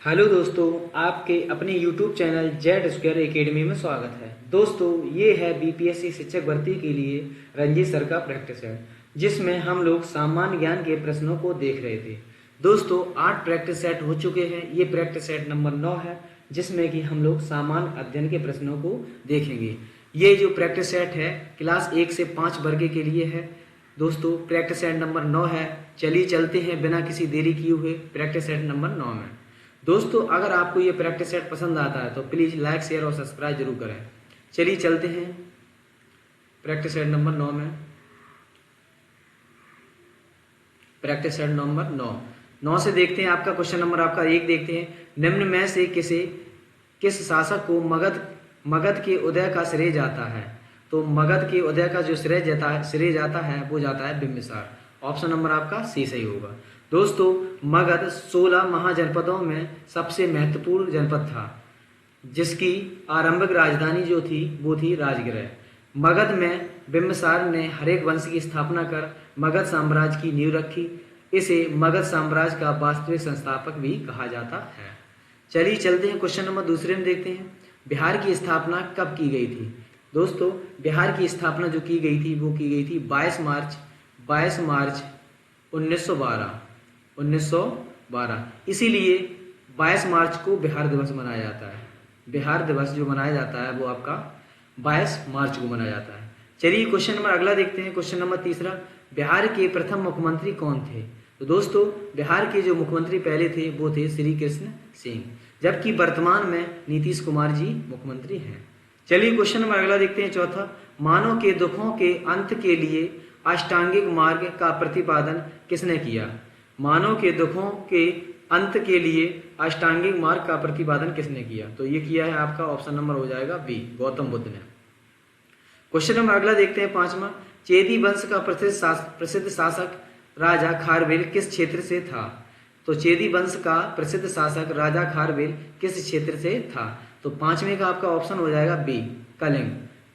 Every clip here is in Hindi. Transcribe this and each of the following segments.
हेलो दोस्तों, आपके अपने YouTube channel Z square academy में स्वागत है। दोस्तों, ये है बीपीएससी शिक्षक भर्ती के लिए रंजीत सर का प्रैक्टिस सेट, जिसमें हम लोग सामान्य ज्ञान के प्रश्नों को देख रहे थे। दोस्तों, 8 प्रैक्टिस सेट हो चुके हैं। ये प्रैक्टिस सेट नंबर 9 है, जिसमें कि हम लोग सामान्य अध्ययन के प्रश्नों को देखेंगे। ये जो प्रैक्टिस सेट है क्लास 1 से 5 वर्ग के लिए है। दोस्तों, प्रैक्टिस सेट नंबर 9 है। चलिए चलते हैं बिना किसी देरी किए हुए प्रैक्टिस सेट नंबर 9 में। दोस्तों, अगर आपको ये प्रैक्टिस सेट पसंद आता है तो प्लीज़ लाइक, शेयर और सब्सक्राइब जरूर करें। चलिए चलते हैं प्रैक्टिस सेट नंबर 9 में। प्रैक्टिस सेट नंबर 9 से देखते हैं आपका क्वेश्चन नंबर आपका 1 देखते हैं। निम्न में से किस शासक को मगध के उदय का श्रेय जाता है? तो मगध के उदय का जो श्रेय जाता है वो जाता है बिंबिसार। ऑप्शन नंबर आपका सी सही होगा। दोस्तों, मगध 16 महाजनपदों में सबसे महत्वपूर्ण जनपद था, जिसकी आरंभिक राजधानी जो थी वो थी राजगृह। मगध में बिंबिसार ने हरेक वंश की स्थापना कर मगध साम्राज्य की नींव रखी। इसे मगध साम्राज्य का वास्तविक संस्थापक भी कहा जाता है। चलिए चलते हैं क्वेश्चन नंबर दूसरे में देखते हैं। बिहार की स्थापना कब की गई थी? दोस्तों, बिहार की स्थापना जो की गई थी वो की गई थी 22 मार्च 1912। इसीलिए 22 मार्च को बिहार दिवस मनाया जाता है। बिहार दिवस जो मनाया जाता है वो आपका 22 मार्च को मनाया जाता है। चलिए क्वेश्चन नंबर अगला देखते हैं। क्वेश्चन नंबर तीसरा, बिहार के प्रथम मुख्यमंत्री कौन थे? तो दोस्तों, बिहार के जो मुख्यमंत्री पहले थे वो थे श्री कृष्ण सिंह, जबकि वर्तमान में नीतीश कुमार जी मुख्यमंत्री हैं। चलिए क्वेश्चन नंबर अगला देखते हैं। चौथा, मानव के दुखों के अंत के लिए अष्टांगिक मार्ग का प्रतिपादन किसने किया? मानव के दुखों के अंत के लिए अष्टांगिक मार्ग का प्रतिपादन किसने किया? तो ये किया है आपका ऑप्शन नंबर हो जाएगा बी, गौतम बुद्ध ने। क्वेश्चन नंबर अगला देखते हैं पांचवा, चेदी वंश का प्रसिद्ध शासक राजा खारवेल किस क्षेत्र से था? तो चेदी वंश का प्रसिद्ध शासक राजा खारवेल किस क्षेत्र से था? तो पांचवें का आपका ऑप्शन हो जाएगा बी,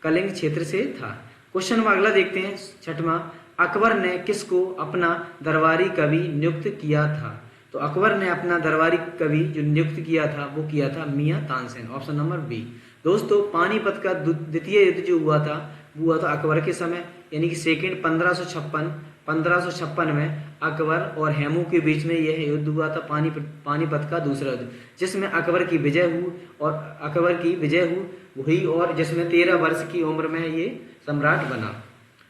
कलिंग क्षेत्र से था। क्वेश्चन नंबर अगला देखते हैं छठवां, अकबर ने किसको अपना दरबारी कवि नियुक्त किया था? तो अकबर ने अपना दरबारी कवि जो नियुक्त किया था वो किया था Miyan Tansen. Option number B. दोस्तों, पानीपत का द्वितीय युद्ध जो हुआ था वो हुआ था अकबर के समय, यानी कि सेकेंड 1556 में अकबर और हेमू के बीच में यह युद्ध हुआ था, पानीपत का दूसरा युद्ध, जिसमें अकबर की विजय हुई और जिसमें 13 वर्ष की उम्र में ये सम्राट बना।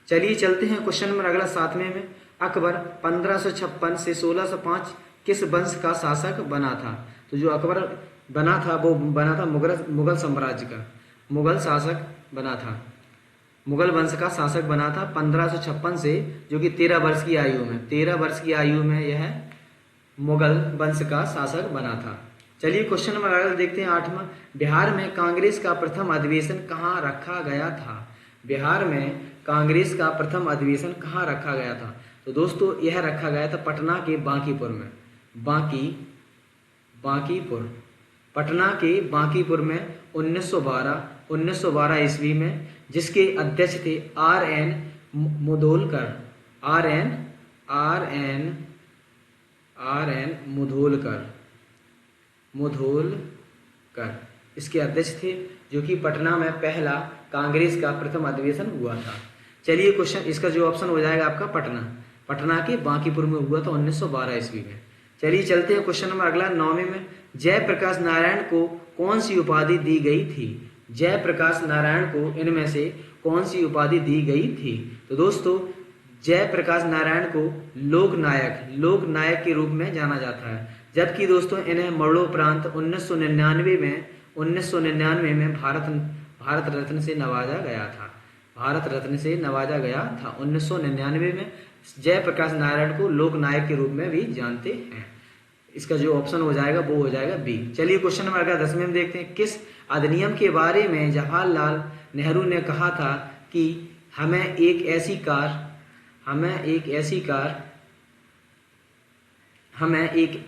चलिए चलते हैं क्वेश्चन नंबर अगला 7वें में। अकबर 1556 से 1605 किस वंश का शासक बना था? तो जो अकबर बना था वो बना था मुगल साम्राज्य का, मुगल वंश का शासक बना था 1556 से, जो कि 13 वर्ष की आयु में यह मुगल वंश का शासक बना था। चलिए क्वेश्चन नंबर अगला देखते हैं 8वां, बिहार में कांग्रेस का प्रथम अधिवेशन कहाँ रखा गया था? बिहार में कांग्रेस का प्रथम अधिवेशन कहाँ रखा गया था? तो दोस्तों, यह रखा गया था पटना के बांकीपुर में। पटना के बांकीपुर में 1912 ईस्वी में, जिसके अध्यक्ष थे आर.एन. मुधोलकर इसके अध्यक्ष थे, जो कि पटना में पहला कांग्रेस का प्रथम अधिवेशन हुआ था। चलिए क्वेश्चन, इसका जो ऑप्शन हो जाएगा आपका पटना के बांकीपुर में हुआ था 1912 ईस्वी में। चलिए चलते हैं क्वेश्चन नंबर अगला 9वें में। जयप्रकाश नारायण को कौन सी उपाधि दी गई थी? जयप्रकाश नारायण को इनमें से कौन सी उपाधि दी गई थी? तो दोस्तों, जयप्रकाश नारायण को लोकनायक के रूप में जाना जाता है, जबकि दोस्तों इन्हें मरणोपरांत 1999 में भारत रत्न से नवाजा गया था। 1999 में जयप्रकाश नारायण को लोकनायक के रूप में भी जानते हैं। इसका जो ऑप्शन हो जाएगा वो हो जाएगा बी। चलिए क्वेश्चन नंबर अगला 10वें में देखते हैं। किस अधिनियम के बारे में जवाहरलाल नेहरू ने कहा था कि हमें एक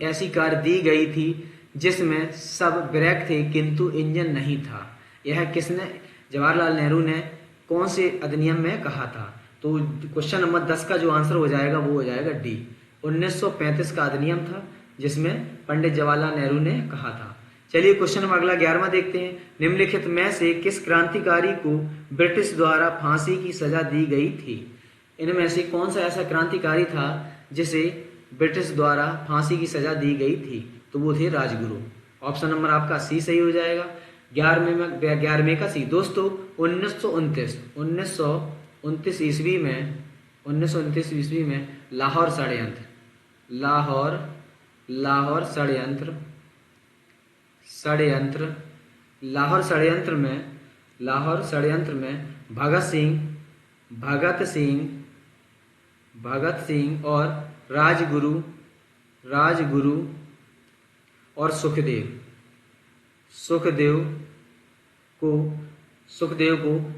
ऐसी कार दी गई थी जिसमें सब ब्रेक थे किंतु इंजन नहीं था? यह किसने, जवाहरलाल नेहरू ने कौन से अधिनियम में कहा था? तो क्वेश्चन नंबर 10 का जो आंसर हो जाएगा वो हो जाएगा डी। 1935 का अधिनियम था जिसमें पंडित जवाहरलाल नेहरू ने कहा था। चलिए क्वेश्चन नंबर अगला 11वां देखते हैं। निम्नलिखित में से किस क्रांतिकारी को ब्रिटिश द्वारा फांसी की सजा दी गई थी? इनमें से कौन सा ऐसा क्रांतिकारी था जिसे ब्रिटिश द्वारा फांसी की सजा दी गई थी? तो वो थे राजगुरु। ऑप्शन नंबर आपका सी सही हो जाएगा। 11वें का सी। दोस्तों 1929 ईस्वी में लाहौर षड्यंत्र में भगत सिंह और राजगुरु और सुखदेव को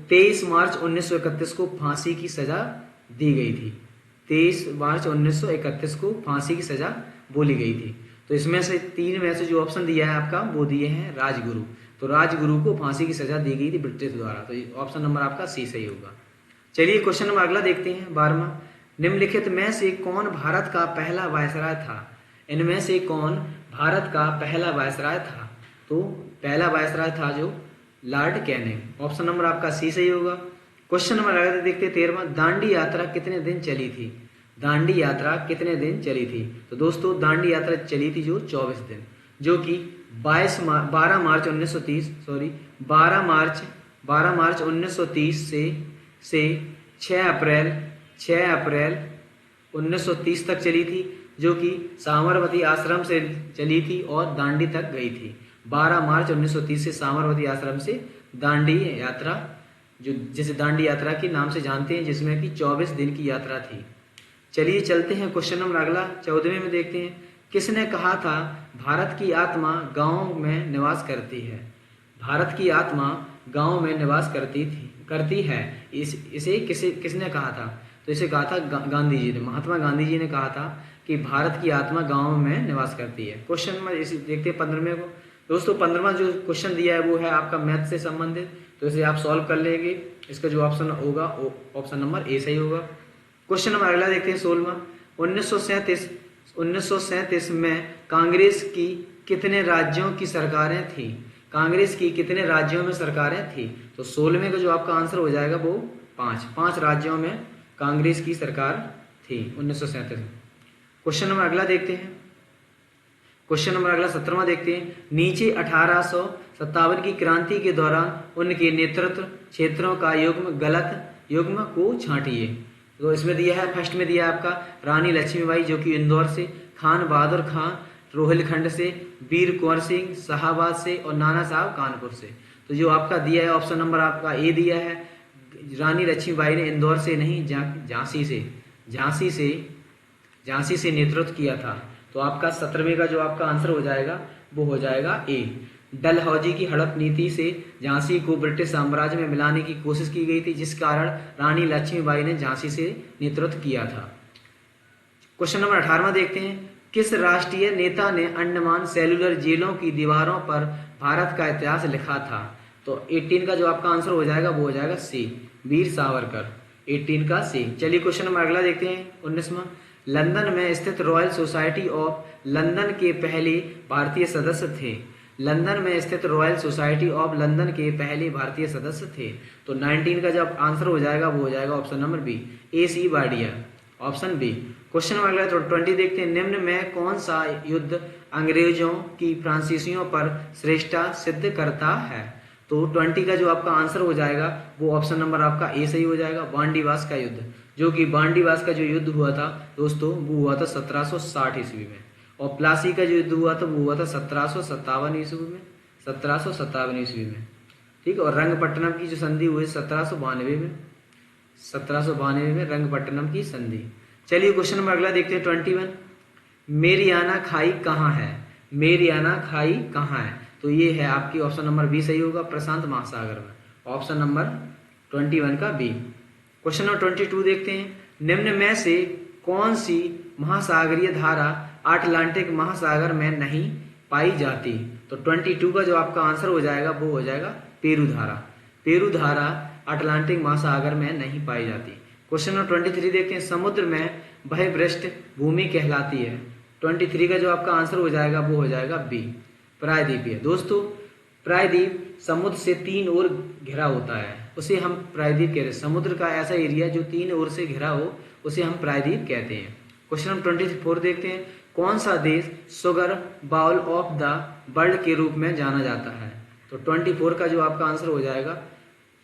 23 मार्च 1931 को फांसी की सजा दी गई थी। 23 मार्च 1931 को फांसी की सजा बोली गई थी। तो इसमें से 3 में से जो ऑप्शन दिया है आपका वो दिए हैं राजगुरु। तो राजगुरु को फांसी की सजा दी गई थी ब्रिटिश द्वारा। तो ऑप्शन नंबर आपका सी सही होगा। चलिए क्वेश्चन नंबर अगला देखते हैं 12वां। निम्नलिखित में से कौन भारत का पहला वायसराय था? इनमें से कौन भारत का पहला वायसराय था? तो पहला वायसराय था जो लॉर्ड कैनिंग। ऑप्शन नंबर आपका सी सही होगा। क्वेश्चन नंबर अगला देखते हैं 13वां। दांडी यात्रा कितने दिन चली थी? दांडी यात्रा कितने दिन चली थी? तो दोस्तों दांडी यात्रा चली थी जो 24 दिन, जो कि 12 मार्च 1930 से 6 अप्रैल 1930 तक चली थी, जो कि साबरमती आश्रम से चली थी और दांडी तक गई थी। 12 मार्च 1930 से साबरमती आश्रम से दांडी यात्रा, जो जिसे दांडी यात्रा के नाम से जानते हैं, जिसमें कि 24 दिन की यात्रा थी। चलिए चलते हैं क्वेश्चन नंबर अगला 14वें में देखते हैं। किसने कहा था भारत की आत्मा गांव में निवास करती है? भारत की आत्मा गांव में निवास करती है। इसे किसने कहा था? तो इसे कहा था गांधी जी ने। महात्मा गांधी जी ने कहा था कि भारत की आत्मा गांव में निवास करती है। क्वेश्चन नंबर इसे देखते हैं 15वें को। दोस्तों 15वां जो क्वेश्चन दिया है वो है आपका मैथ से संबंधित, तो इसे आप सॉल्व कर लेंगे। इसका जो ऑप्शन होगा ऑप्शन नंबर ए सही होगा। क्वेश्चन नंबर अगला देखते हैं 16वां। 1937 में कांग्रेस की कितने राज्यों की सरकारें थी? कांग्रेस की कितने राज्यों में सरकारें थी? तो 16वें का जो आपका आंसर हो जाएगा वो 5 राज्यों में कांग्रेस की सरकार थी 1937 में। क्वेश्चन नंबर अगला देखते हैं। क्वेश्चन नंबर अगला 17वां देखते हैं। नीचे 1857 की क्रांति के दौरान उनके नेतृत्व क्षेत्रों का युग्म को छांटिए। तो इसमें दिया है, फर्स्ट में दिया है आपका रानी लक्ष्मीबाई जो कि इंदौर से, खान बहादुर खान रोहिलखंड से, वीर कुंवर सिंह शाहाबाद से और नाना साहब कानपुर से। तो जो आपका दिया है ऑप्शन नंबर आपका ए दिया है, रानी लक्ष्मीबाई ने इंदौर से नहीं झांसी से नेतृत्व किया था। तो आपका 17वें का जो आपका आंसर हो जाएगा वो हो जाएगा ए। डलहौजी की हड़प नीति से झांसी को ब्रिटिश साम्राज्य में मिलाने की कोशिश की गई थी, जिस कारण रानी लक्ष्मीबाई ने झांसी से नेतृत्व किया था। क्वेश्चन नंबर 18वां देखते हैं। किस राष्ट्रीय नेता ने अंडमान सेलुलर जेलों की दीवारों पर भारत का इतिहास लिखा था? तो 18 का जो आपका आंसर हो जाएगा वो हो जाएगा सी, वीर सावरकर। 18 का सी। चलिए क्वेश्चन नंबर अगला देखते हैं 19वां। लंदन में स्थित रॉयल सोसाइटी ऑफ लंदन के पहले भारतीय सदस्य थे। लंदन में स्थित रॉयल सोसाइटी ऑफ लंदन के पहले भारतीय सदस्य थे। तो 19 का जब आंसर हो जाएगा वो हो जाएगा option number B, A C Wadia, option B. Question number अगला 20 देखते हैं। निम्न में कौन सा युद्ध अंग्रेजों की फ्रांसीसियों पर श्रेष्ठता सिद्ध करता है? तो 20 का जो आपका आंसर हो जाएगा वो ऑप्शन नंबर आपका ए सही हो जाएगा, बांडीवास का युद्ध, जो कि बांडीवास का जो युद्ध हुआ था दोस्तों वो हुआ था 1760 ईस्वी में, और प्लासी का जो युद्ध हुआ था वो हुआ था 1757 ईस्वी में, ठीक। और रंगपट्टनम की जो संधि हुई 1792 में रंगपट्टनम की संधि। चलिए क्वेश्चन नंबर अगला देखते हैं 21। मेरियाना खाई कहाँ है? मेरियाना खाई कहाँ है? तो ये है आपकी ऑप्शन नंबर बी सही होगा, प्रशांत महासागर में, ऑप्शन नंबर 21 का बी। क्वेश्चन नंबर 22 देखते हैं। निम्न में से कौन सी महासागरीय धारा अटलांटिक महासागर में नहीं पाई जाती? तो 22 का जो आपका आंसर हो जाएगा वो हो जाएगा पेरू धारा। पेरू धारा अटलांटिक महासागर में नहीं पाई जाती। क्वेश्चन नंबर 23 देखते हैं। समुद्र में वह पृष्ठ भूमि कहलाती है। 23 का जो आपका आंसर हो जाएगा वो हो जाएगा बी, प्रायद्वीपीय। दोस्तों प्रायद्वीप समुद्र से 3 ओर घिरा होता है, उसे हम प्रायद्वीप कहते हैं। समुद्र का ऐसा एरिया जो 3 ओर से घिरा हो उसे हम प्रायद्वीप कहते हैं। क्वेश्चन नंबर 24 देखते हैं, कौन सा देश sugar bowl of the world के रूप में जाना जाता है? तो 24 का जो आपका आंसर हो जाएगा,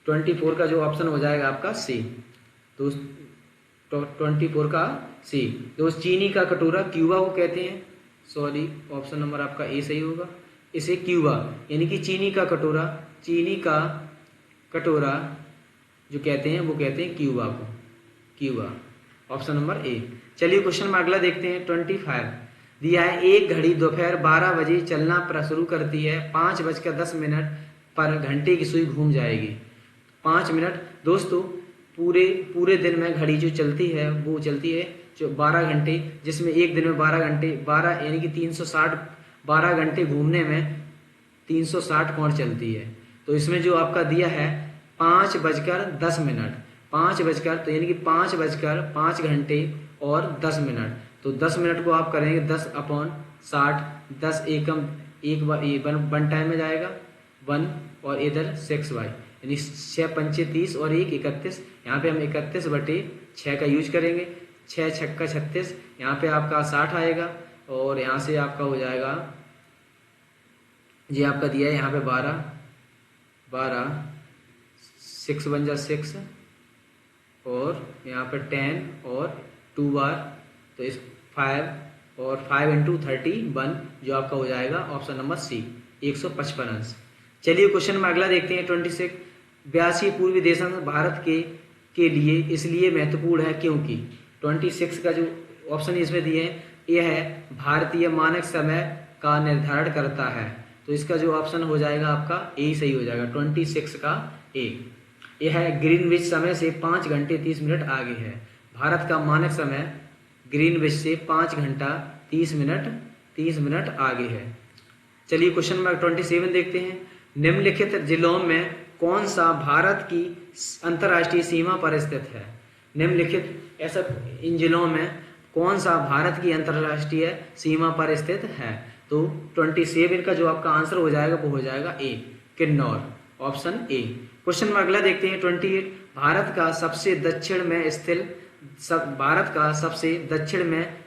24 का जो ऑप्शन हो जाएगा आपका सी। तो 24 का सी। तो चीनी का कटोरा क्यूबा को कहते हैं, सॉरी ऑप्शन नंबर आपका ए सही होगा। इसे क्यूबा यानी कि चीनी का कटोरा जो कहते हैं वो कहते हैं क्यूबा को, क्यूबा, ऑप्शन नंबर ए। चलिए क्वेश्चन में अगला देखते हैं। 25 दिया है, एक घड़ी दोपहर 12 बजे चलना शुरू करती है, 5:10 पर घंटे की सुई घूम जाएगी। 5 मिनट। दोस्तों पूरे दिन में घड़ी जो चलती है वो चलती है जो 12 घंटे, जिसमें एक दिन में 12 घंटे, 12 यानी कि 360, 12 घंटे घूमने में 360 कोण चलती है। तो इसमें जो आपका दिया है 5:10, 5 बजकर तो यानी कि 5 घंटे और 10 मिनट। तो 10 मिनट को आप करेंगे 10/60, 10 एकम एक वन टाइम में जाएगा 1 और इधर 6y यानी 6 पंचे 30 और 1 31। यहाँ पे हम 31/6 का यूज करेंगे। 6 छक्का 36, यहाँ पे आपका 60 आएगा और यहाँ से आपका हो जाएगा जी आपका दिया है यहाँ पे 12 6 बन जा 6 और यहाँ पर 10 और 2 बार, तो इस 5 और 5 × 31 जो आपका हो जाएगा ऑप्शन नंबर सी, 155 अंश। चलिए क्वेश्चन में अगला देखते हैं। 26 82 पूर्वी देशांश भारत के लिए इसलिए महत्वपूर्ण है क्योंकि 26 का जो ऑप्शन इसमें दिए हैं यह है भारतीय मानक समय का निर्धारण करता है। तो इसका जो ऑप्शन हो जाएगा आपका ए सही हो जाएगा, 26 का ए। यह है ग्रीनविच समय से 5 घंटे 30 मिनट आगे है। भारत का मानक समय ग्रीनविच से 5 घंटा 30 मिनट आगे है। चलिए क्वेश्चन नंबर 27 देखते हैं। निम्नलिखित जिलों में कौन सा भारत की अंतर्राष्ट्रीय सीमा पर स्थित है? निम्नलिखित ऐसा इन जिलों में कौन सा भारत की अंतर्राष्ट्रीय सीमा पर स्थित है? तो 27 का जो आपका आंसर हो जाएगा वो हो जाएगा ए, किन्नौर, ऑप्शन ए। क्वेश्चन में अगला देखते हैं। 28 भारत का सबसे दक्षिण में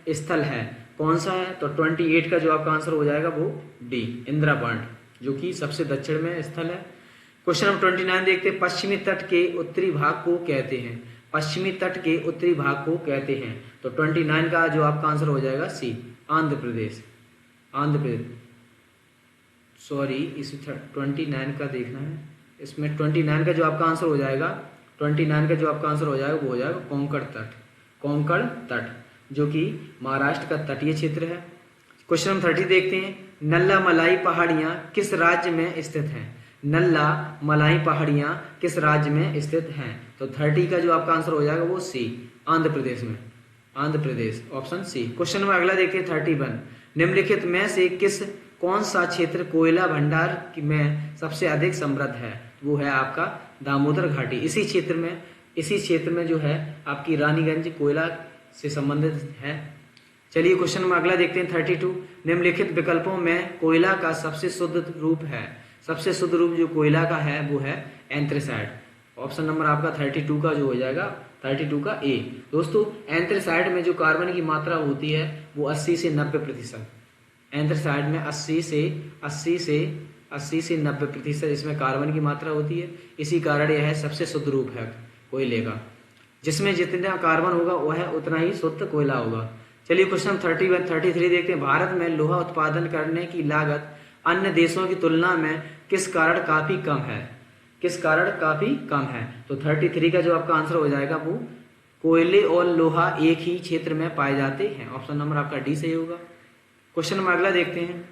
स्थल है कौन सा है? तो 28 का जो आपका आंसर हो जाएगा वो डी, इंदिरा पॉइंट, जो कि सबसे दक्षिण में स्थल है। क्वेश्चन नंबर 29 देखते हैं। पश्चिमी तट के उत्तरी भाग को कहते हैं, पश्चिमी तट के उत्तरी भाग को कहते हैं। तो 29 का जो आपका आंसर हो जाएगा सी, आंध्र प्रदेश, सॉरी इस 29 का देखना है। इसमें 29 का जो आपका आंसर हो जाएगा, 29 का जो आपका आंसर हो जाएगा वो हो जाएगा कोंकण तट, जो कि महाराष्ट्र का तटीय क्षेत्र है। क्वेश्चन नंबर 30 देखते हैं। नल्ला मलाई पहाड़ियां किस राज्य में स्थित हैं? नल्ला मलाई पहाड़ियां किस राज्य में स्थित हैं? तो 30 का जो आपका आंसर हो जाएगा वो सी, Andhra Pradesh, option C. Question number अगला देखते हैं 31। निम्नलिखित में से कौन सा क्षेत्र कोयला भंडार में सबसे अधिक समृद्ध है? वो है आपका दामोदर घाटी। इसी क्षेत्र में जो है आपकी रानीगंज कोयला से संबंधित है। चलिए क्वेश्चन में अगला देखते हैं 32। निम्नलिखित विकल्पों में कोयला का सबसे शुद्ध रूप है, सबसे शुद्ध रूप जो कोयला का है वो है एंथ्रेसाइट। ऑप्शन नंबर आपका 32 का जो हो जाएगा 32 का ए। दोस्तों एंथ्रेसाइट में जो कार्बन की मात्रा होती है वो 80 से 90%। एंथ्रेसाइट में 80 से 90% इसमें कार्बन की मात्रा होती है। इसी कारण यह है सबसे शुद्ध रूप है कोयले का। जिसमें जितना कार्बन होगा वह उतना ही शुद्ध कोयला होगा। चलिए क्वेश्चन 33 देखते हैं। भारत में लोहा उत्पादन करने की लागत अन्य देशों की तुलना में किस कारण काफी कम है? तो 33 का जो आपका आंसर हो जाएगा वो कोयले और लोहा एक ही क्षेत्र में पाए जाते हैं। ऑप्शन नंबर आपका डी सही होगा। क्वेश्चन नंबर अगला देखते हैं।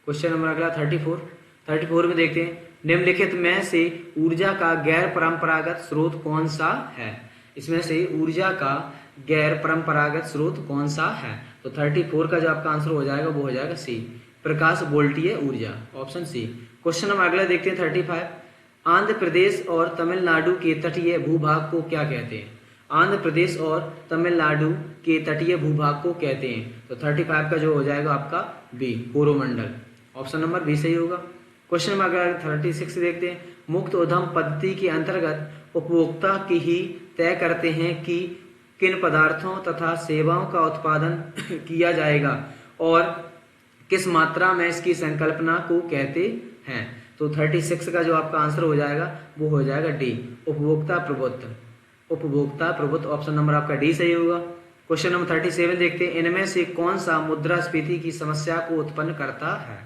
क्वेश्चन नंबर अगला 34 में देखते हैं। निम्नलिखित में से ऊर्जा का गैर परंपरागत स्रोत कौन सा है? इसमें से ऊर्जा का गैर परंपरागत स्रोत कौन सा है? तो 34 का जो आपका आंसर हो जाएगा वो हो जाएगा सी, प्रकाश वोल्टीय ऊर्जा, ऑप्शन सी। क्वेश्चन नंबर अगला देखते हैं 35। आंध्र प्रदेश और तमिलनाडु के तटीय भूभाग को क्या कहते हैं? आंध्र प्रदेश और तमिलनाडु के तटीय भूभाग को कहते हैं। तो 35 का जो हो जाएगा आपका b, Coromandel. Option number b सही होगा। क्वेश्चन नंबर अगर 36 देखते हैं, मुक्त उद्यम पद्धति के अंतर्गत उपभोक्ता की ही तय करते हैं कि किन पदार्थों तथा सेवाओं का उत्पादन किया जाएगा और किस मात्रा में इसकी संकल्पना को कहते हैं। तो 36 का जो आपका आंसर हो जाएगा वो हो जाएगा डी, उपभोक्ता प्रभुत्व। उपभोक्ता प्रभुत्व, ऑप्शन नंबर आपका डी सही होगा। क्वेश्चन नंबर 37 देखते हैं, इनमें से कौन सा मुद्रास्फीति की समस्या को उत्पन्न करता है।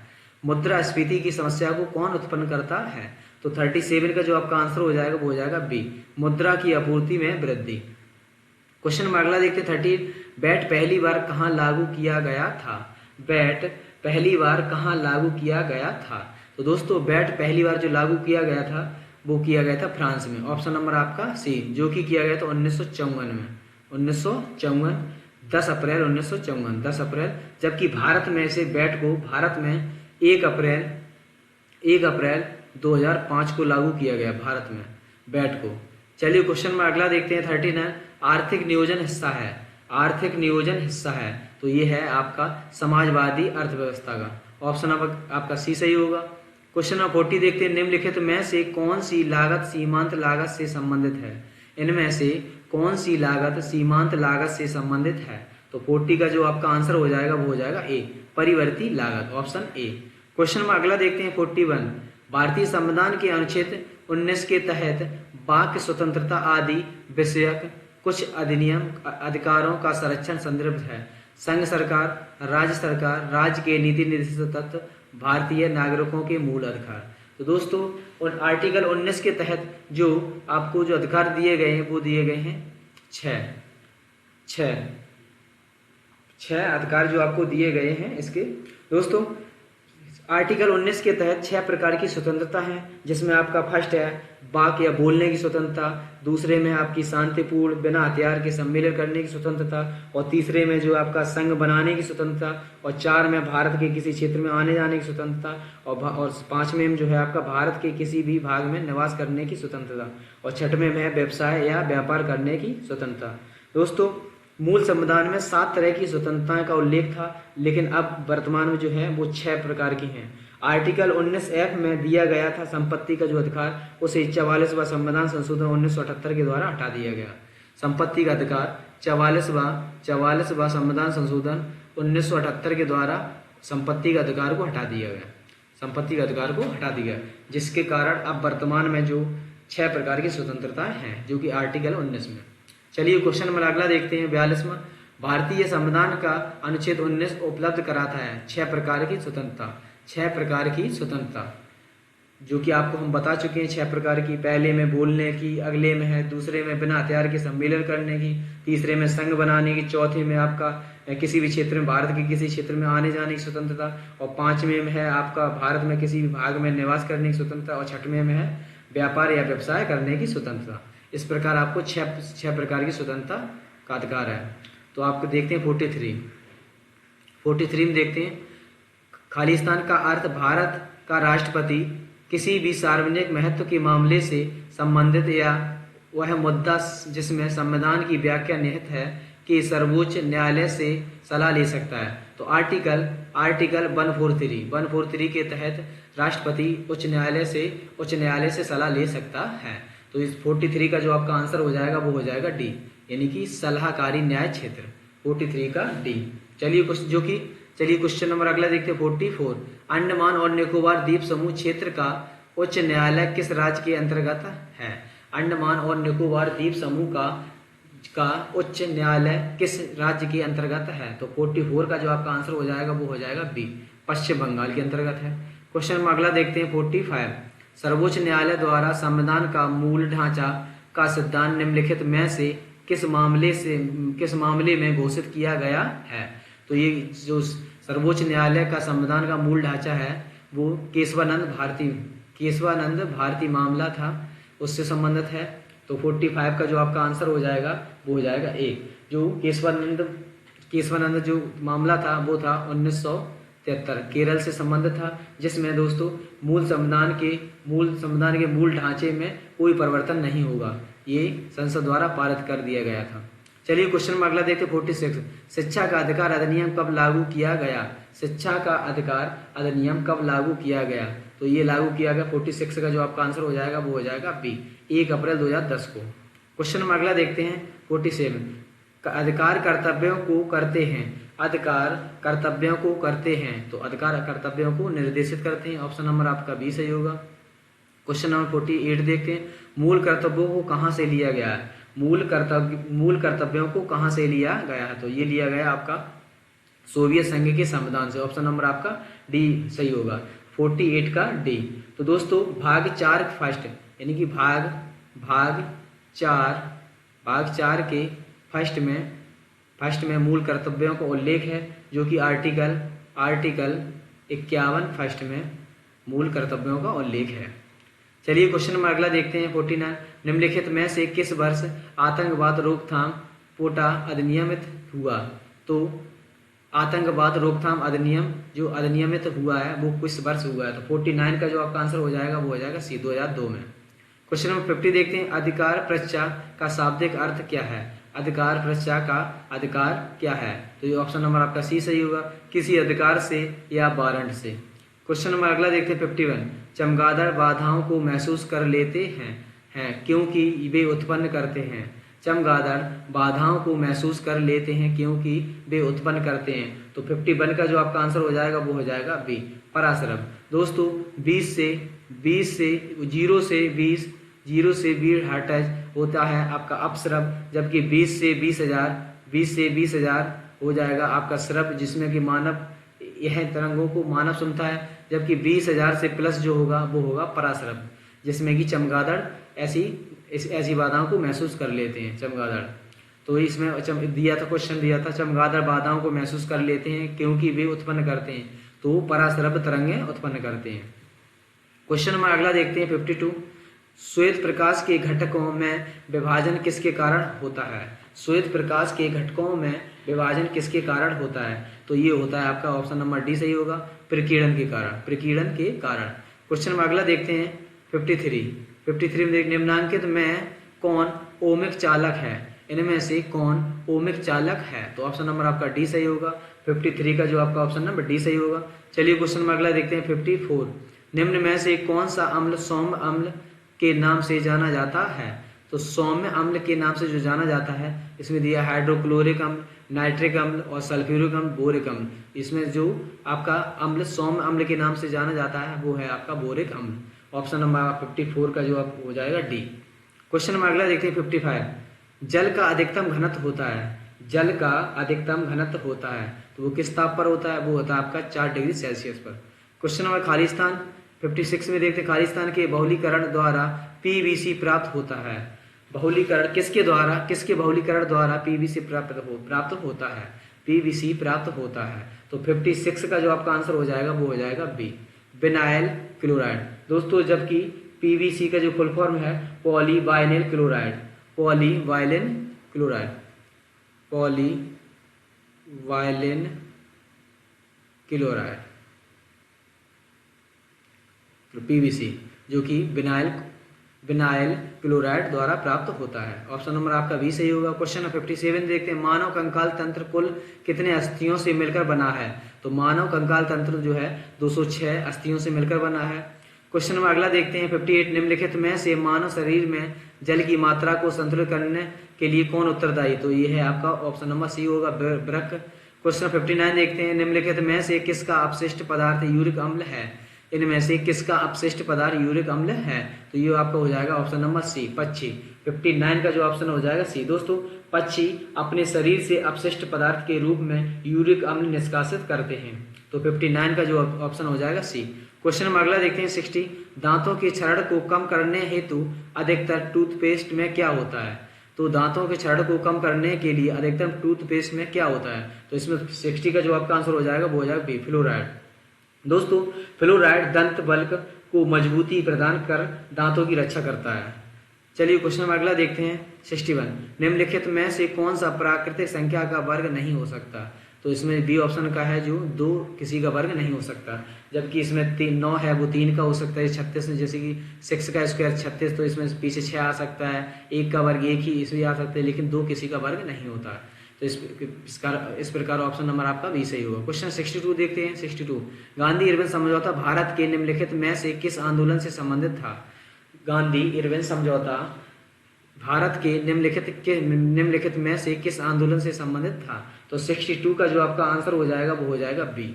मुद्रास्फीति की समस्या को कौन उत्पन्न करता है। तो 37 का जो आपका आंसर हो जाएगा वो हो जाएगा बी, मुद्रा की आपूर्ति में वृद्धि। क्वेश्चन नंबर अगला देखते हैं 30, वैट पहली बार कहाँ लागू किया गया था। वैट पहली बार कहाँ लागू किया गया था। तो दोस्तों वैट पहली बार जो लागू किया गया था वो किया गया था फ्रांस में। ऑप्शन नंबर आपका सी, जो कि किया गया था 1954 में। 1954, 10 अप्रैल 1954, 10 अप्रैल। जबकि भारत में से वैट को भारत में 1 अप्रैल 2005 को लागू किया गया भारत में वैट को। चलिए क्वेश्चन में अगला देखते हैं 39, आर्थिक नियोजन हिस्सा है। आर्थिक नियोजन हिस्सा है तो ये है आपका समाजवादी अर्थव्यवस्था का। ऑप्शन आपका सी सही होगा। क्वेश्चन नंबर 40 देखते हैं, निम्नलिखित में से कौन सी लागत सीमांत लागत से संबंधित है। इनमें से कौन सी लागत सीमांत लागत से संबंधित है। तो 40 का जो आपका आंसर हो जाएगा वो हो जाएगा ए, परिवर्ती लागत, ऑप्शन ए। क्वेश्चन में अगला देखते हैं 41, भारतीय संविधान के अनुच्छेद 19 के तहत वाक्य स्वतंत्रता आदि विषयक कुछ अधिनियम अधिकारों का संरक्षण संदर्भ है। संघ सरकार, राज्य के नीति निर्देशित तत्व, भारतीय नागरिकों के मूल अधिकार। तो दोस्तों आर्टिकल 19 के तहत जो आपको जो अधिकार दिए गए हैं वो दिए गए हैं छह अधिकार जो आपको दिए गए हैं। इसके दोस्तों आर्टिकल 19 के तहत 6 प्रकार की स्वतंत्रता है, जिसमें आपका फर्स्ट है वाक या बोलने की स्वतंत्रता, दूसरे में आपकी शांतिपूर्ण बिना हथियार के सम्मेलन करने की स्वतंत्रता, और तीसरे में जो आपका संघ बनाने की स्वतंत्रता, और 4 में भारत के किसी क्षेत्र में आने जाने की स्वतंत्रता, और 5वें में जो है आपका भारत के किसी भी भाग में निवास करने की स्वतंत्रता, और 6वें में है व्यवसाय या व्यापार करने की स्वतंत्रता। दोस्तों मूल संविधान में 7 तरह की स्वतंत्रताएं का उल्लेख था, लेकिन अब वर्तमान में जो है वो 6 प्रकार की हैं। आर्टिकल 19F में दिया गया था संपत्ति का जो अधिकार, उसे 44वां संविधान संशोधन 1978 के द्वारा हटा दिया गया। संपत्ति का अधिकार 44वां संविधान संशोधन 1978 के द्वारा संपत्ति का अधिकार को हटा दिया गया। संपत्ति का अधिकार को हटा दिया, जिसके कारण अब वर्तमान में जो 6 प्रकार की स्वतंत्रताएं हैं जो कि आर्टिकल 19 में। चलिए क्वेश्चन नंबर अगला देखते हैं 42वां, भारतीय संविधान का अनुच्छेद 19 उपलब्ध कराता है 6 प्रकार की स्वतंत्रता। 6 प्रकार की स्वतंत्रता जो कि आपको हम बता चुके हैं 6 प्रकार की। पहले में बोलने की, अगले में है दूसरे में बिना हथियार के सम्मेलन करने की, तीसरे में संघ बनाने की, चौथे में आपका किसी भी क्षेत्र में भारत के किसी क्षेत्र में आने जाने की स्वतंत्रता, और 5वें में है आपका भारत में किसी भी भाग में निवास करने की स्वतंत्रता, और 6वें में है व्यापार या व्यवसाय करने की स्वतंत्रता। इस प्रकार आपको 6 प्रकार की स्वतंत्रता का अधिकार है। तो आपको देखते हैं 43 में देखते हैं, खालिस्तान का अर्थ भारत का राष्ट्रपति किसी भी सार्वजनिक महत्व के मामले से संबंधित या वह मुद्दा जिसमें संविधान की व्याख्या निहित है कि सर्वोच्च न्यायालय से सलाह ले सकता है। तो आर्टिकल 143 के तहत राष्ट्रपति उच्च न्यायालय से सलाह ले सकता है। तो इस 43 का जो आपका आंसर हो जाएगा वो हो जाएगा डी, यानी कि सलाहकारी न्याय क्षेत्र, 43 का डी। चलिए क्वेश्चन नंबर अगला देखते हैं 44, अंडमान और निकोबार द्वीप समूह क्षेत्र का उच्च न्यायालय किस राज्य के अंतर्गत है। अंडमान और निकोबार द्वीप समूह का उच्च न्यायालय किस राज्य के अंतर्गत है। तो 44 का जो आपका आंसर हो जाएगा वो हो जाएगा बी, पश्चिम बंगाल के अंतर्गत है। क्वेश्चन नंबर अगला देखते हैं 45, सर्वोच्च न्यायालय द्वारा संविधान का मूल ढांचा का सिद्धांत निम्नलिखित में से किस मामले में घोषित किया गया है। तो ये जो सर्वोच्च न्यायालय का संविधान का मूल ढांचा है वो केशवानंद भारती मामला था, उससे संबंधित है। तो 45 का जो आपका आंसर हो जाएगा वो हो जाएगा ए, जो केशवानंद जो मामला था वो था 1973 केरल से संबंधित था, जिसमें दोस्तों मूल संविधान के मूल ढांचे में कोई परिवर्तन नहीं होगा। ये संसद द्वारा पारित कर दिया गया था। चलिए क्वेश्चन नंबर अगला देखते हैं 46। शिक्षा का अधिकार अधिनियम कब लागू किया गया? शिक्षा का अधिकार अधिनियम कब लागू किया गया? तो ये लागू किया गया 46 का जो आपका आंसर हो जाएगा वो हो जाएगा बी, 1 अप्रैल 2010 को। क्वेश्चन नंबर अगला देखते हैं 47। अधिकार कर्तव्यों को करते हैं, अधिकार कर्तव्यों को करते हैं, तो अधिकार कर्तव्यों को निर्देशित करते हैं, ऑप्शन नंबर आपका बी सही होगा। क्वेश्चन नंबर 48 देखते हैं, मूल कर्तव्यों को कहाँ से लिया गया है? मूल कर्तव्यों को कहाँ से लिया गया है? तो ये लिया गया आपका सोवियत संघ के संविधान से, ऑप्शन नंबर आपका डी सही होगा, 48 का डी। तो दोस्तों भाग 4 फर्स्ट यानी कि भाग 4 के फर्स्ट में मूल कर्तव्यों का उल्लेख है, जो कि आर्टिकल 51 फर्स्ट में मूल कर्तव्यों का उल्लेख है। चलिए क्वेश्चन नंबर अगला देखते हैं 49। निम्नलिखित में से किस वर्ष आतंकवाद रोकथाम कोटा अधिनियमित हुआ? तो आतंकवाद रोकथाम अधिनियम जो अधिनियमित हुआ है वो किस वर्ष हुआ है? तो 49 का जो आपका आंसर हो जाएगा वो हो जाएगा सी, 2002 में। क्वेश्चन नंबर 50 देखते हैं, अधिकार परीक्षा का शाब्दिक अर्थ क्या है? अधिकार परीक्षा का अधिकार क्या है? तो ये ऑप्शन नंबर आपका सी सही होगा, किसी अधिकार से या वारंट से। क्वेश्चन नंबर अगला देखते हैं 51। चमगादड़ बाधाओं को महसूस कर लेते हैं क्योंकि वे उत्पन्न करते हैं। चमगादड़ बाधाओं को महसूस कर लेते हैं क्योंकि वे उत्पन्न करते हैं। तो 51 का जो आपका आंसर हो जाएगा वो हो जाएगा बी, पराश्रम। दोस्तों 0 से 20 हर्ट्ज होता है आपका अपश्रव, जबकि 20 से 20,000 हो जाएगा आपका श्रव, जिसमें कि मानव यह तरंगों को मानव सुनता है, जबकि 20,000 से प्लस जो होगा वो होगा पराश्रव, जिसमें कि चमगादड़ ऐसी बाधाओं को महसूस कर लेते हैं चमगादड़। तो इसमें दिया था क्वेश्चन दिया था, चमगादड़ बाधाओं को महसूस कर लेते हैं क्योंकि वे उत्पन्न करते हैं, तो पराश्रव तरंगें उत्पन्न करते हैं। क्वेश्चन नंबर अगला देखते हैं 52। श्वेत प्रकाश के घटकों में विभाजन किसके कारण होता है? श्वेत प्रकाश के घटकों में विभाजन किसके कारण होता है? तो ये होता है आपका ऑप्शन नंबर डी सही होगा, प्रकीर्णन के कारण। क्वेश्चन नंबर अगला देखते हैं 53 में निम्नांकित में कौन ओमिक चालक है? इनमें से कौन ओमिक चालक है? तो ऑप्शन नंबर आपका डी सही होगा, 53 का जो आपका ऑप्शन नंबर डी सही होगा। चलिए क्वेश्चन नंबर अगला देखते हैं 54। निम्न में से कौन सा अम्ल सौम्य अम्ल के नाम से जाना जाता है? तो सौम्य अम्ल के नाम से जो जाना जाता है, इसमें दिया हाइड्रोक्लोरिक अम्ल, नाइट्रिक अम्ल और सल्फ्यूरिक अम्ल, बोरिक अम्ल। इसमें जो आपका अम्ल सौम्य अम्ल के नाम से जाना जाता है वो है आपका बोरिक अम्ल। ऑप्शन नंबर 54 का जो आप हो जाएगा डी। क्वेश्चन नंबर अगला देखते हैं 55। जल का अधिकतम घनत्व होता है, तो वो किस ताप पर होता है? वो होता है आपका 4 डिग्री सेल्सियस पर। क्वेश्चन नंबर खालिस्तान 56 में देखते हैं, खालिस्तान के बहुलीकरण द्वारा पीवीसी प्राप्त होता है। बहुलीकरण किसके बहुलीकरण द्वारा पीवीसी प्राप्त होता है? पीवीसी प्राप्त होता है। तो 56 का जो आपका आंसर हो जाएगा वो हो जाएगा बी, विनाइल क्लोराइड। दोस्तों जबकि पीवीसी का जो फुल फॉर्म है पॉलीवाइनिल क्लोराइड, पीवीसी जो कि विनाइल क्लोराइड द्वारा प्राप्त होता है। ऑप्शन नंबर आपका बी सही होगा। क्वेश्चन नंबर 57 देखते हैं, मानव कंकाल तंत्र कुल कितने अस्थियों से मिलकर बना है? तो मानव कंकाल तंत्र जो है 206 अस्थियों से मिलकर बना है। क्वेश्चन नंबर अगला देखते हैं 58। निम्नलिखित में से मानव शरीर में जल की मात्रा को संतुलित करने के लिए कौन उत्तरदायी? तो ये है आपका ऑप्शन नंबर सी होगा, वृक्क। क्वेश्चन 59 देखते हैं, निम्नलिखित में से किसका अपशिष्ट पदार्थ यूरिक अम्ल है? इनमें से किसका अपशिष्ट पदार्थ यूरिक अम्ल है? तो ये आपका हो जाएगा ऑप्शन नंबर सी, पक्षी। 59 का जो ऑप्शन हो जाएगा सी। दोस्तों पक्षी अपने शरीर से अपशिष्ट पदार्थ के रूप में यूरिक अम्ल निष्कासित करते हैं, तो 59 का जो ऑप्शन हो जाएगा सी। क्वेश्चन नंबर अगला देखते हैं 60। दांतों के क्षरण को कम करने हेतु अधिकतर टूथपेस्ट में क्या होता है? तो दांतों के क्षरण को कम करने के लिए अधिकतर टूथपेस्ट में क्या होता है? तो इसमें 60 का जो आपका आंसर हो जाएगा वो हो जाएगा बी, फ्लोराइड। दोस्तों फ्लोराइड दंत बल्क को मजबूती प्रदान कर दांतों की रक्षा करता है। चलिए क्वेश्चन नंबर अगला देखते हैं 61। निम्नलिखित में से कौन सा प्राकृतिक संख्या का वर्ग नहीं हो सकता? तो इसमें बी ऑप्शन का है जो 2 किसी का वर्ग नहीं हो सकता, जबकि इसमें 9 है वो 3 का हो सकता है। 36 जैसे कि 6 का स्क्वायर 36, तो इसमें पीछे 6 आ सकता है, 1 का वर्ग 1 ही इसमें आ सकता है, लेकिन 2 किसी का वर्ग नहीं होता। तो इस प्रकार ऑप्शन नंबर आपका बी सही होगा। क्वेश्चन 62 देखते हैं। 62, गांधी इरविन समझौता भारत के निम्नलिखित में से किस आंदोलन से संबंधित था? गांधी इरविन समझौता भारत के निम्नलिखित में से किस आंदोलन से संबंधित था? तो 62 का जो आपका आंसर हो जाएगा वो हो जाएगा बी,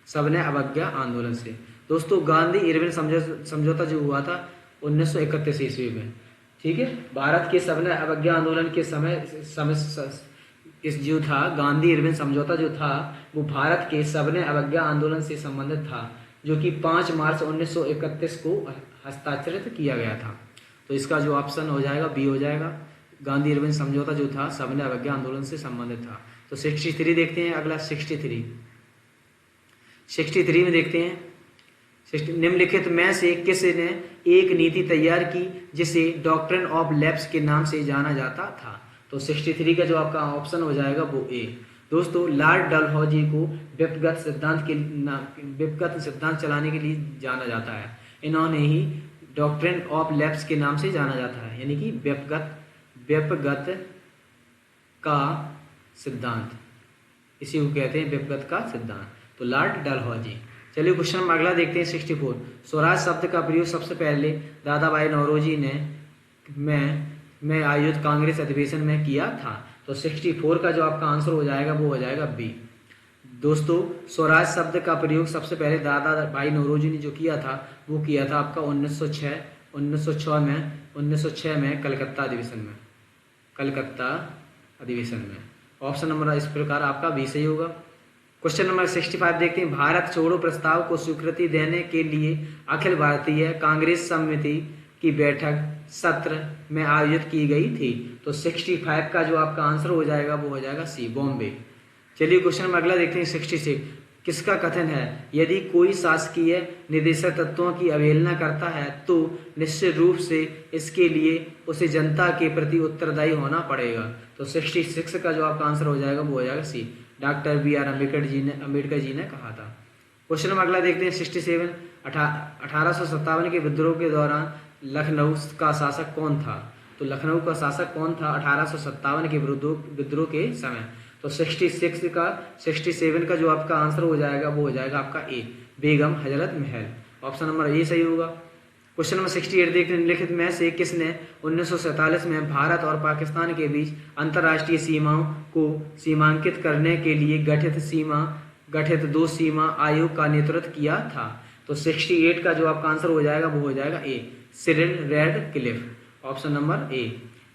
सबने अवज्ञा आंदोलन से। दोस्तों गांधी इरविन समझौता जो हुआ था 1931 ईस्वी में, ठीक है। भारत के सबने अवज्ञा आंदोलन के समय इस जो था गांधी इरविन समझौता जो था वो भारत के सबने अवज्ञा आंदोलन से संबंधित था, जो कि 5 मार्च 1931 को हस्ताक्षरित किया गया था। तो इसका जो ऑप्शन हो जाएगा बी हो जाएगा। गांधी इरविन समझौता जो था सबने अवज्ञा आंदोलन से संबंधित था। तो 63 देखते हैं अगला। 63 में देखते हैं, निम्नलिखित में से किसने एक नीति तैयार की जिसे डॉक्ट्रिन ऑफ लैप्स के नाम से जाना जाता था? तो 63 का जो आपका ऑप्शन हो जाएगा वो ए। दोस्तों लॉर्ड डलहौजी को व्यक्तिगत सिद्धांत चलाने के लिए जाना जाता है। इन्होंने ही डॉक्ट्रिन ऑफ लैप्स के नाम से जाना जाता है, यानी कि व्यक्तिगत का सिद्धांत, इसी को कहते हैं व्यक्तिगत का सिद्धांत। तो लॉर्ड डलहौजी। चलिए क्वेश्चन नंबर अगला देखते हैं। 64, स्वराज शब्द का प्रयोग सबसे पहले दादा भाई नौरोजी ने में आयोजित कांग्रेस अधिवेशन में किया था। तो 64 का जो आपका आंसर हो जाएगा वो हो जाएगा बी। दोस्तों स्वराज शब्द का प्रयोग सबसे पहले दादा भाई नौरोजी ने जो किया था वो किया था आपका 1906 में कलकत्ता अधिवेशन में। ऑप्शन नंबर इस प्रकार आपका बी सही होगा। क्वेश्चन नंबर 65 देखते हैं। भारत छोड़ो प्रस्ताव को स्वीकृति देने के लिए अखिल भारतीय कांग्रेस समिति की बैठक सत्र में आयोजित की गई थी। तो 65 का जो आपका आंसर हो जाएगा वो हो जाएगा सी, बॉम्बे। चलिए क्वेश्चन नंबर अगला देखते हैं। 66, किसका कथन है यदि कोई शासकीय निदेशक तत्वों की अवहेलना करता है तो निश्चित रूप से इसके लिए उसे जनता के प्रति उत्तरदायी होना पड़ेगा। तो 66 का जो आपका आंसर हो जाएगा वो हो जाएगा सी, डॉक्टर B.R. अम्बेडकर जी ने कहा था। क्वेश्चन नंबर अगला देखते हैं। 67, 1857 के विद्रोह के दौरान लखनऊ का शासक कौन था? तो लखनऊ का शासक कौन था 1857 के विद्रोह के समय? तो 67 का जो आपका आंसर हो जाएगा वो हो जाएगा आपका ए, बेगम हजरत महल। ऑप्शन नंबर ए सही होगा। क्वेश्चन नंबर 68 देखते हैं। निम्नलिखित में से किसने 1947 में भारत और पाकिस्तान के बीच अंतर्राष्ट्रीय सीमाओं को सीमांकित करने के लिए गठित 2 सीमा आयोग का नेतृत्व किया था? तो 68 का जो आपका आंसर हो जाएगा वो हो जाएगा A, Cyril Radcliffe. Option number A.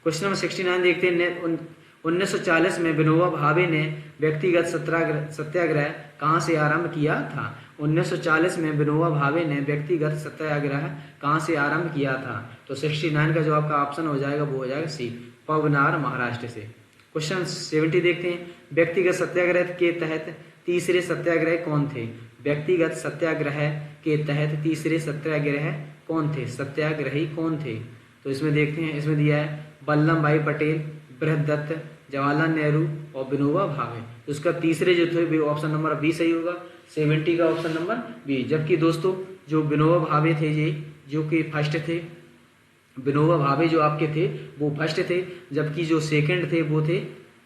Question number 69 देखते हैं। 1940 में विनोबा भावे ने व्यक्तिगत सत्याग्रह कहाँ से आरंभ किया था? 1940 में विनोबा भावे ने व्यक्तिगत सत्याग्रह कहाँ से आरंभ किया था? तो 69 का जो आपका ऑप्शन हो जाएगा वो हो जाएगा सी, पवनार, महाराष्ट्र से। क्वेश्चन 70 देखते हैं। व्यक्तिगत सत्याग्रह के तहत तीसरे सत्याग्रह कौन थे? व्यक्तिगत सत्याग्रह के तहत तीसरे सत्याग्रही कौन थे? तो इसमें देखते हैं, इसमें दिया है वल्लभ भाई पटेल, बृहदत्त, जवाहरलाल नेहरू और विनोबा भावे। तो उसका तीसरे जो थे ऑप्शन नंबर बी सही होगा, 70 का ऑप्शन नंबर बी। जबकि दोस्तों जो विनोबा भावे थे ये जो कि फर्स्ट थे, विनोबा भावे जो आपके थे वो फर्स्ट थे, जबकि जो सेकंड थे वो थे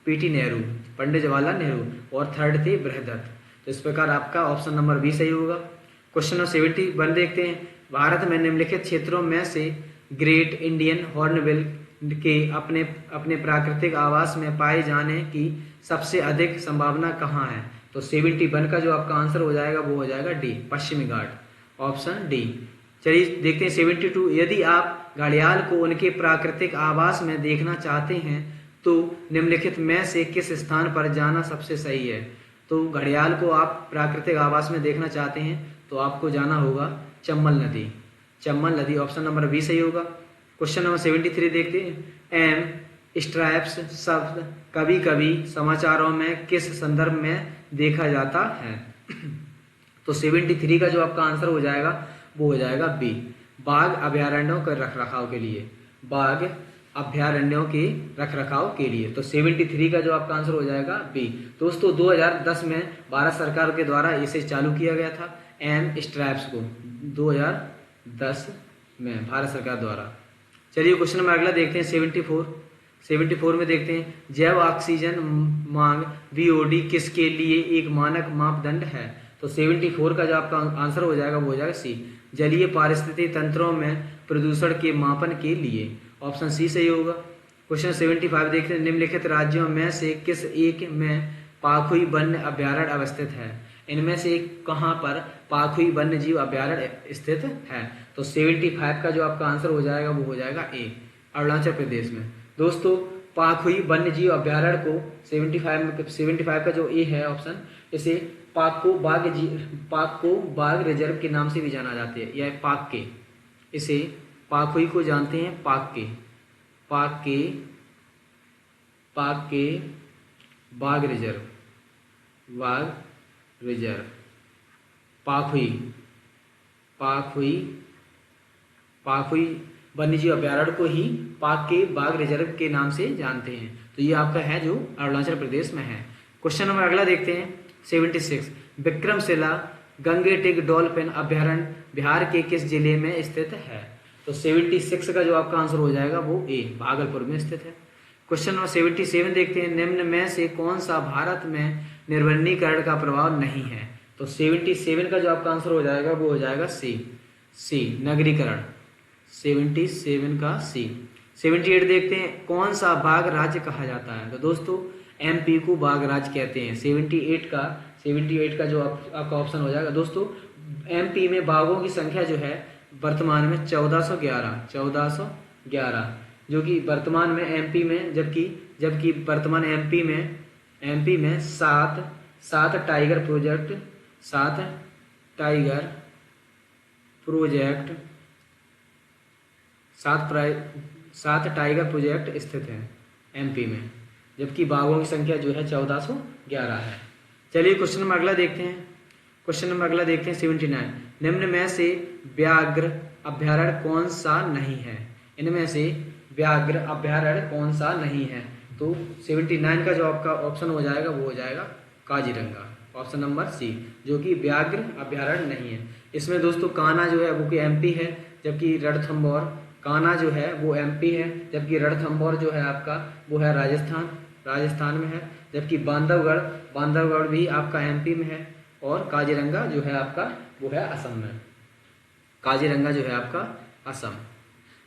पीटी नेहरू, पंडित जवाहरलाल नेहरू, और थर्ड थे बृहदत्त। तो इस प्रकार आपका ऑप्शन नंबर बी सही होगा। क्वेश्चन नंबर 71 देखते हैं। भारत में निम्नलिखित क्षेत्रों में से ग्रेट इंडियन हॉर्नबिल के अपने प्राकृतिक आवास में पाए जाने की सबसे अधिक संभावना कहाँ है? तो 71 का जो आपका आंसर हो जाएगा वो हो जाएगा डी, पश्चिमी घाट। Option D. चलिए देखते हैं 72, यदि आप घड़ियाल को उनके प्राकृतिक आवास में देखना चाहते हैं तो निम्नलिखित में से किस स्थान पर जाना सबसे सही है? तो घड़ियाल को आप प्राकृतिक आवास में देखना चाहते हैं तो आपको जाना होगा चंबल नदी। ऑप्शन नंबर बी सही होगा। क्वेश्चन नंबर 73 देखते हैं। एम स्ट्राइप्स शब्द कभी कभी समाचारों में किस संदर्भ में देखा जाता है? तो 73 का जो आपका आंसर हो जाएगा वो हो जाएगा बी, बाघ अभयारण्यों के रखरखाव के लिए। बाघ अभ्यारण्यों के रखरखाव के लिए। तो 73 का जो आपका आंसर हो जाएगा बी। दोस्तों 2010 में भारत सरकार के द्वारा इसे चालू किया गया था एम स्ट्रैप्स को, 2010 में भारत सरकार द्वारा। चलिए क्वेश्चन नंबर अगला देखते हैं 74 में देखते हैं जैव ऑक्सीजन मांग VOD किसके लिए एक मानक मापदंड है। तो 74 का जो आपका आंसर हो जाएगा वो हो जाएगा सी, जलीय पारिस्थितिकी तंत्रों में प्रदूषण के मापन के लिए। ऑप्शन सी सही होगा। क्वेश्चन 75 देखते हैं निम्नलिखित राज्यों में से किस एक में पाखुई वन्य अभ्यारण्य अवस्थित है। इनमें से कहाँ पर पाखुई वन्य जीव अभ्यारण्य स्थित है। तो 75 का जो आपका आंसर हो जाएगा वो हो जाएगा ए, अरुणाचल प्रदेश में। दोस्तों पाखुई वन्य जीव अभ्यारण्य को 75 का जो ए है ऑप्शन, इसे पाक्को बाघ रिजर्व के नाम से भी जाना जाता है, यह पाक के, इसे पाखुई को जानते हैं पाक के बाघ रिजर्व पाखुई वन्यजीव अभ्यारण्य को ही पाक के बाघ रिजर्व के नाम से जानते हैं। तो ये आपका है जो अरुणाचल प्रदेश में है। क्वेश्चन नंबर अगला देखते हैं 76 विक्रमशिला गंगेटिक डॉल्फिन अभ्यारण्य बिहार के किस जिले में स्थित है। तो 76 का जो आपका आंसर हो जाएगा वो ए, भागलपुर में स्थित है। क्वेश्चन नंबर 77 देखते हैं निम्न में से कौन सा भारत में निर्वनीकरण का प्रभाव नहीं है। तो 77 का जो आपका आंसर हो जाएगा वो हो जाएगा सी नगरीकरण, 77 का सी। 78 देखते हैं कौन सा बाघ राज्य कहा जाता है। तो दोस्तों MP को बाघ राज्य कहते हैं। 78 का जो आपका ऑप्शन हो जाएगा। दोस्तों MP में बाघों की संख्या जो है वर्तमान में 1411, जो कि वर्तमान में MP में जबकि वर्तमान MP में सात टाइगर प्रोजेक्ट स्थित है MP में, जबकि बाघों की संख्या जो है 1411 है। चलिए क्वेश्चन नंबर अगला देखते हैं 79 निम्न में से व्याघ्र अभ्यारण्य कौन सा नहीं है। इनमें से व्याघ्र अभ्यारण्य कौन सा नहीं है। तो 79 का जो आपका ऑप्शन हो जाएगा वो हो जाएगा काजीरंगा, ऑप्शन नंबर सी, जो कि व्याघ्र अभ्यारण्य नहीं है। इसमें दोस्तों कान्हा जो है वो कि MP है, जबकि रणथंभौर, कान्हा जो है वो MP है, जबकि रणथंभौर जो है आपका वो है राजस्थान में है, जबकि बांधवगढ़ भी आपका MP में है, और काजीरंगा जो है आपका वो है असम में। असम।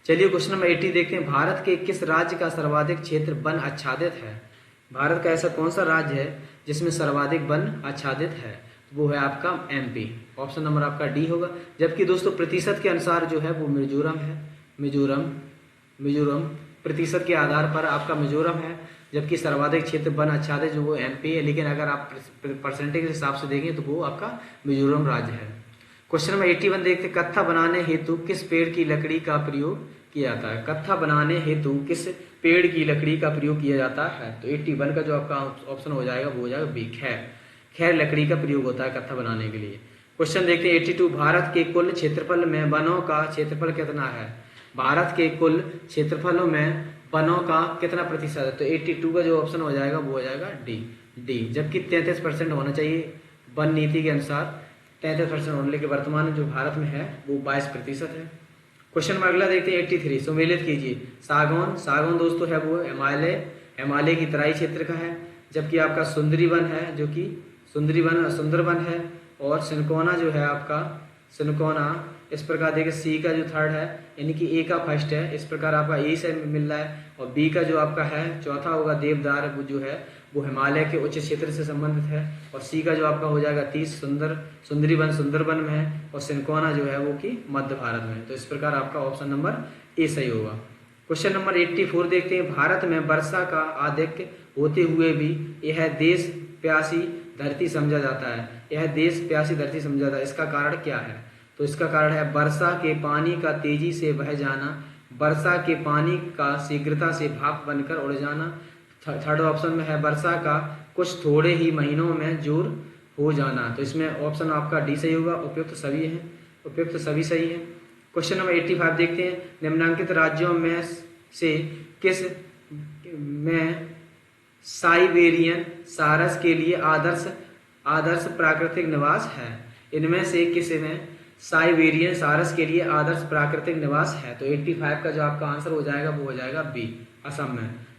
चलिए क्वेश्चन नंबर 80 देखते हैं भारत के किस राज्य का सर्वाधिक क्षेत्र वन आच्छादित है। भारत का ऐसा कौन सा राज्य है जिसमें सर्वाधिक वन आच्छादित है। वो है आपका MP, ऑप्शन नंबर आपका डी होगा। जबकि दोस्तों प्रतिशत के अनुसार जो है वो मिजोरम है। मिजोरम प्रतिशत के आधार पर आपका मिजोरम है, जबकि सर्वाधिक क्षेत्र वन आच्छादित जो वो MP है। लेकिन अगर आप परसेंटेज के हिसाब से देखें तो वो आपका मिजोरम राज्य है। क्वेश्चन नंबर 81 देखते हैं कत्था बनाने हेतु किस पेड़ की लकड़ी का प्रयोग किया जाता है। कत्था बनाने हेतु किस पेड़ की लकड़ी का प्रयोग किया जाता है। तो 81 का जो आपका ऑप्शन हो जाएगा वो हो जाएगा बी, खैर लकड़ी का प्रयोग होता है कत्था बनाने के लिए। क्वेश्चन देखते हैं 82 भारत के कुल क्षेत्रफल में वनों का क्षेत्रफल कितना है। भारत के कुल क्षेत्रफलों में वनों का कितना प्रतिशत है। तो 82 का जो ऑप्शन हो जाएगा वो हो जाएगा डी, जबकि 33% होना चाहिए वन नीति के अनुसार, 33% होने, लेकिन वर्तमान में जो भारत में है वो 22% है। क्वेश्चन नंबर अगला देखते हैं 83 सम्मिलित कीजिए। सागौन दोस्तों है वो हिमालय की तराई क्षेत्र का है, जबकि आपका सुंदरी वन है जो कि सुंदरवन है, और सिनकोना जो है आपका इस प्रकार देखिए सी का जो थर्ड है यानी कि ए का फर्स्ट है, इस प्रकार आपका ए से मिल रहा है, और बी का जो आपका है चौथा होगा देवदार, वो जो है वो हिमालय के उच्च क्षेत्र से संबंधित है, और सी का जो आपका हो जाएगा 30 सुंदरवन में है, और सिनकोना जो है वो कि मध्य भारत में है। तो इस प्रकार आपका ऑप्शन नंबर ए सही होगा। क्वेश्चन नंबर 84 देखते हैं भारत में वर्षा का आधिक्य होते हुए भी यह देश प्यासी धरती समझा जाता है। इसका कारण क्या है। तो इसका कारण है वर्षा के पानी का तेजी से बह जाना, वर्षा के पानी का शीघ्रता से भाप बनकर उड़ जाना। थर्ड ऑप्शन में है वर्षा का कुछ थोड़े ही महीनों में जोर हो जाना। तो इसमें ऑप्शन आपका डी सही होगा, उपयुक्त सभी सही है। क्वेश्चन नंबर 85 देखते हैं निम्नांकित राज्यों में से किस में साइबेरियन सारस के लिए आदर्श प्राकृतिक निवास है? इनमें से किस में साइबेरियन सारस के लिए आदर्श प्राकृतिक निवास है? तो 85 का जो आपका आंसर हो जाएगा वो हो जाएगा बी,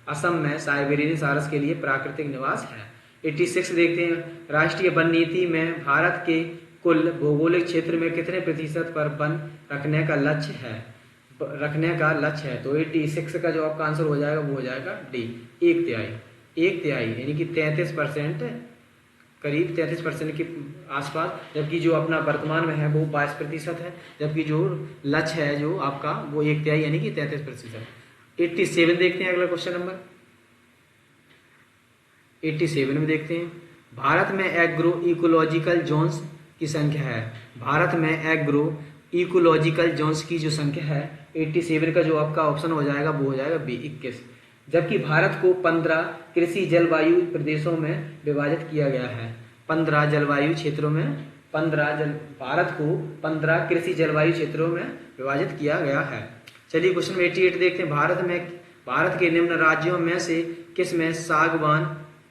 असम में साइबेरियन सारस के लिए प्राकृतिक निवास है। 86 देखते हैं, राष्ट्रीय वन नीति में भारत के कुल भौगोलिक क्षेत्र में कितने प्रतिशत पर वन रखने का लक्ष्य है? तो 86 का जो आपका आंसर हो जाएगा वो हो जाएगा डी, एक तिहाई यानी कि 33%, करीब 33% के आसपास, जबकि जो अपना वर्तमान में है वो 22% है, जबकि जो लक्ष्य है जो आपका वो 1/3 यानी कि 33%। 87 देखते हैं, अगला क्वेश्चन नंबर 87 में देखते हैं, भारत में एग्रो इकोलॉजिकल जोन्स की संख्या है। भारत में एग्रो इकोलॉजिकल जोन्स की जो संख्या है 87 का जो आपका ऑप्शन हो जाएगा वो हो जाएगा बी, 21। जबकि भारत को 15 कृषि जलवायु प्रदेशों में विभाजित किया गया है। 15 जलवायु क्षेत्रों में भारत को 15 कृषि जलवायु क्षेत्रों में विभाजित किया गया है। चलिए क्वेश्चन 88 देखते हैं, भारत के निम्न राज्यों में से किस में सागवान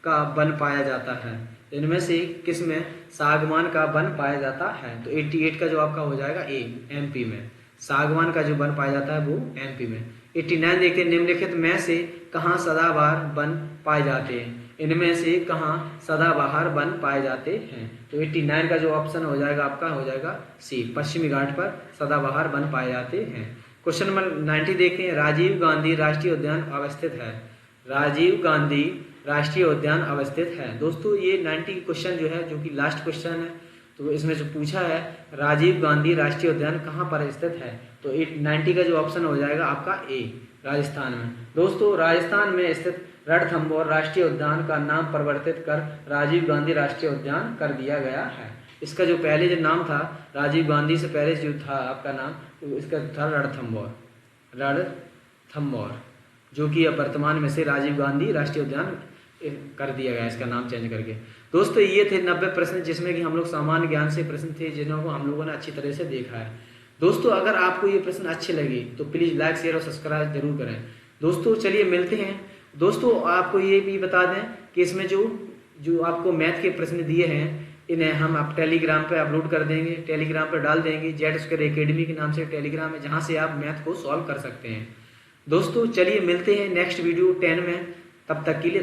का वन पाया जाता है? इनमें से किस में सागवान का वन पाया जाता है? तो 88 का जो आपका हो जाएगा ए, एमपी में सागवान का जो वन पाया जाता है वो एमपी में। 89 देखते हैं, निम्नलिखित में से कहाँ सदाबहार वन पाए जाते हैं? इनमें से कहाँ सदाबहार वन पाए जाते हैं? तो 89 का जो ऑप्शन हो जाएगा आपका हो जाएगा सी, पश्चिमी घाट पर सदाबहार वन पाए जाते हैं। क्वेश्चन नंबर 90 देखते हैं, राजीव गांधी राष्ट्रीय उद्यान अवस्थित है। राजीव गांधी राष्ट्रीय उद्यान अवस्थित है। दोस्तों ये 90 क्वेश्चन जो है, जो कि लास्ट क्वेश्चन है, तो इसमें जो पूछा है राजीव गांधी राष्ट्रीय उद्यान कहाँ पर स्थित है? तो 90 का जो ऑप्शन हो जाएगा आपका ए, राजस्थान में। दोस्तों राजस्थान में स्थित रणथंभौर राष्ट्रीय उद्यान का नाम परिवर्तित कर राजीव गांधी राष्ट्रीय उद्यान कर दिया गया है। इसका जो पहले जो नाम था, राजीव गांधी से पहले जो था आपका नाम, तो इसका था रणथंभौर, जो कि अब वर्तमान में से राजीव गांधी राष्ट्रीय उद्यान कर दिया गया, इसका नाम चेंज करके। दोस्तों ये थे 90 प्रश्न, जिसमें कि हम लोग सामान्य ज्ञान से प्रश्न थे, जिन्हों को हम लोगों ने अच्छी तरह से देखा है। दोस्तों अगर आपको ये प्रश्न अच्छे लगे तो प्लीज़ लाइक शेयर और सब्सक्राइब जरूर करें। दोस्तों चलिए मिलते हैं। दोस्तों आपको ये भी बता दें कि इसमें जो आपको मैथ के प्रश्न दिए हैं, इन्हें हम आप टेलीग्राम पे अपलोड कर देंगे, टेलीग्राम पर डाल देंगे। जेड स्क्वायर एकेडमी के नाम से टेलीग्राम है, जहाँ से आप मैथ को सॉल्व कर सकते हैं। दोस्तों चलिए मिलते हैं नेक्स्ट वीडियो 10 में, तब तक के लिए